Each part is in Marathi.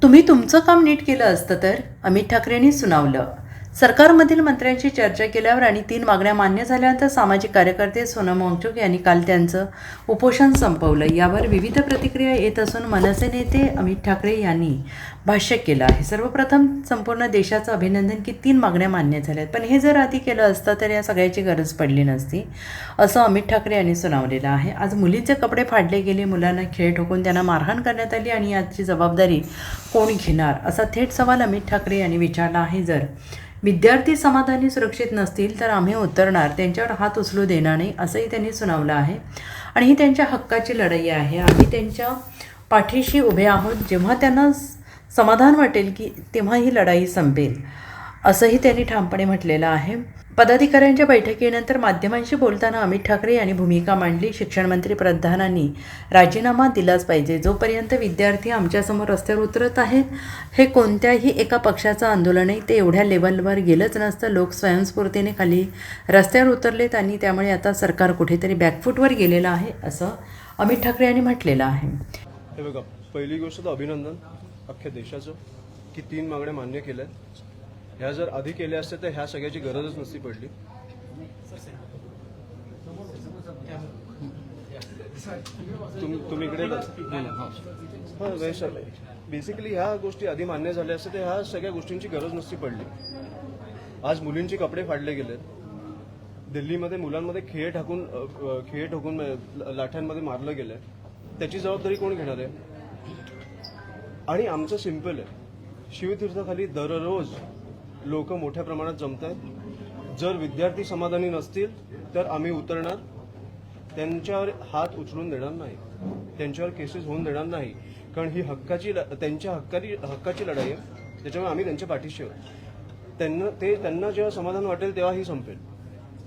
तुम्ही तुमचं काम नीट केलं असतं तर अमित ठाकरेंनी सुनावलं. सरकारमधील मंत्र्यांशी चर्चा केल्यावर आणि 3 मागण्या मान्य झाल्यानंतर सामाजिक कार्यकर्ते सोनम वांगचुक यांनी काल त्यांचं उपोषण संपवलं. यावर विविध प्रतिक्रिया येत असून मनसे नेते अमित ठाकरे यांनी भाष्य केलं आहे. सर्वप्रथम संपूर्ण देशाचं अभिनंदन की 3 मागण्या मान्य झाल्यात, पण हे जर आधी केलं असतं तर या सगळ्याची गरज पडली नसती, असं अमित ठाकरे यांनी सुनावलेलं आहे. आज मुलींचे कपडे फाडले गेले, मुलांना खेळ ठोकून त्यांना मारहाण करण्यात आली आणि याची जबाबदारी कोण घेणार, असा थेट सवाल अमित ठाकरे यांनी विचारला आहे. जर विद्यार्थी समाधानी सुरक्षित नसतील तर आम्ही उतरणार, त्यांच्यावर हात उचलू देणार नाही, असंही त्यांनी सुनावलं आहे. आणि ही त्यांच्या हक्काची लढाई आहे. आम्ही त्यांच्या पाठीशी उभे आहोत. जेव्हा त्यांना समाधान वाटेल की तेव्हा ही लढाई संपेल, असंही त्यांनी ठामपणे म्हटलेलं आहे. पदाधिकाऱ्यांच्या बैठकीनंतर माध्यमांशी बोलताना अमित ठाकरे यांनी भूमिका मांडली. शिक्षणमंत्री प्रधानांनी राजीनामा दिलाच पाहिजे. जोपर्यंत विद्यार्थी आमच्यासमोर रस्त्यावर उतरत आहेत, हे कोणत्याही एका पक्षाचं आंदोलन आहे, ते एवढ्या लेवलवर गेलंच नसतं. लोक स्वयंस्फूर्तीने खाली रस्त्यावर उतरलेत आणि त्यामुळे आता सरकार कुठेतरी बॅकफूटवर गेलेलं आहे, असं अमित ठाकरे यांनी म्हटलेलं आहे. हे बघा, पहिली गोष्ट तर अभिनंदन अख्ख्या देशाचं की 3 मागण्या मान्य केल्या. ह्या जर आधी केल्या असत्या तर ह्या सगळ्याची गरजच नसती पडली. तुम्ही इकडे बेसिकली ह्या गोष्टी आधी मान्य झाल्या असत्या तर ह्या सगळ्या गोष्टींची गरज नसती पडली. आज मुलींचे कपडे फाडले गेलेत. दिल्लीमध्ये मुलांमध्ये खेळ ठोकून लाठ्यांमध्ये मारलं गेलंय. त्याची जबाबदारी कोण घेणार आहे? आणि आमचं सिंपल आहे, शिवतीर्थाखाली दररोज लोक मोठ्या प्रमाणात जमत आहेत. जर विद्यार्थी समाधानी नसतील तर आम्ही उतरणार, त्यांच्यावर हात उचलून देणार नाही, त्यांच्यावर केसेस होऊन देणार नाही. कारण ही त्यांच्या हक्काची लढाई आहे. त्याच्यामुळे आम्ही त्यांच्या पाठीशी आहोत. त्यांना जेव्हा समाधान वाटेल तेव्हा ही संपेल.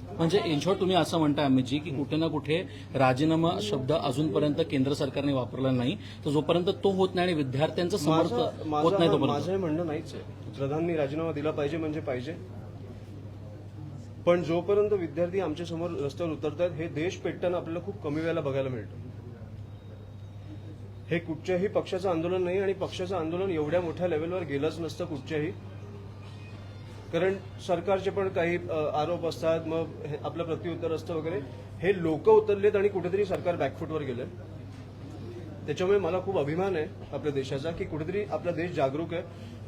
म्हणजे इन शॉर्ट तुम्ही असं म्हणताय अमितजी की कुठे ना कुठे राजीनामा शब्द अजूनपर्यंत केंद्र सरकारने वापरला नाही, तर जोपर्यंत तो होत नाही आणि विद्यार्थ्यांचं समर्थन होत नाही तोपर्यंत माझं हे म्हणणं नाहीच आहे. प्रधानांनी राजीनामा दिला पाहिजे म्हणजे पाहिजे, पण जोपर्यंत विद्यार्थी आमच्या समोर रस्त्यावर उतरतात, हे देश पेटताना आपल्याला खूप कमी वेळेला बघायला मिळतं. हे कुठच्याही पक्षाचं आंदोलन नाही आणि पक्षाचं आंदोलन एवढ्या मोठ्या लेवलवर गेलंच नसतं कुठच्याही. कारण सरकारचे पण काही आरोप असतात, मग आपलं प्रत्युत्तर असतं वगैरे. हे लोक उतरलेत आणि कुठेतरी सरकार बॅकफूटवर गेलं. त्याच्यामुळे मला खूप अभिमान आहे आपल्या देशाचा की कुठेतरी आपला देश जागरूक आहे.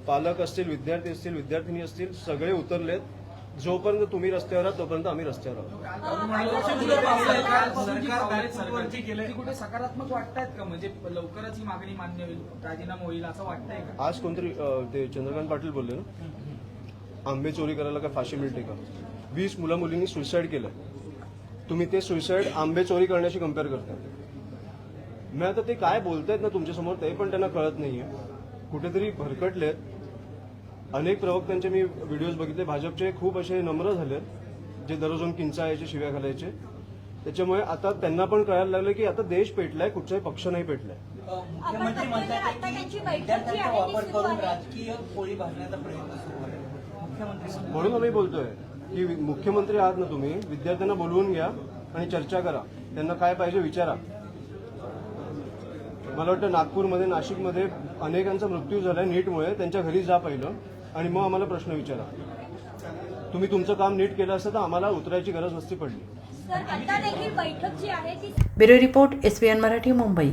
पालक असतील, विद्यार्थी असतील, विद्यार्थिनी असतील, सगळे उतरलेत. जोपर्यंत तुम्ही रस्त्यावर आहात तोपर्यंत आम्ही रस्त्यावर आहोत. कुठे सकारात्मक वाटतायत का? म्हणजे लवकरच ही मागणी मान्य होईल, राजीनामा होईल असं वाटतंय का? आज कोणतरी ते चंद्रकांत पाटील बोलले ना, आंबे चोरी करायला काय फाशी मिळते का? 20 मुला-मुलींनी सुसाईड केलं. तुम्ही ते सुसाईड आंबे चोरी करण्याशी कम्पेअर करताय. मी आता ते काय बोलतायत ना तुमच्यासमोर, ते पण त्यांना कळत नाहीये. कुठेतरी भरकटलेत. अनेक प्रवक्त्यांचे मी व्हिडिओज बघितले. भाजपचे खूप असे नम्र झाले जे दररोज किंचाळायचे, शिव्या घालायचे. त्याच्यामुळे आता त्यांना पण कळायला लागलं की आता देश पेटलाय, कुठचाही पक्ष नाही पेटलाय. मुख्यमंत्री म्हणतात वापर करून राजकीय पोळी भाजण्याचा प्रयत्न सुरू आहे. म्हणून आम्ही बोलतोय की मुख्यमंत्री आहात ना तुम्ही, विद्यार्थ्यांना बोलवून घ्या आणि चर्चा करा. त्यांना काय पाहिजे विचारा. मला वाटतं नागपूरमध्ये, नाशिकमध्ये अनेकांचा मृत्यू झालाय नीटमुळे. त्यांच्या घरी जा पहिलं आणि मग आम्हाला प्रश्न विचारा. तुम्ही तुमचं काम नीट केलं असतं तर आम्हाला उतरायची गरज नसती पडली. Bureau report, SBN Marathi, Mumbai.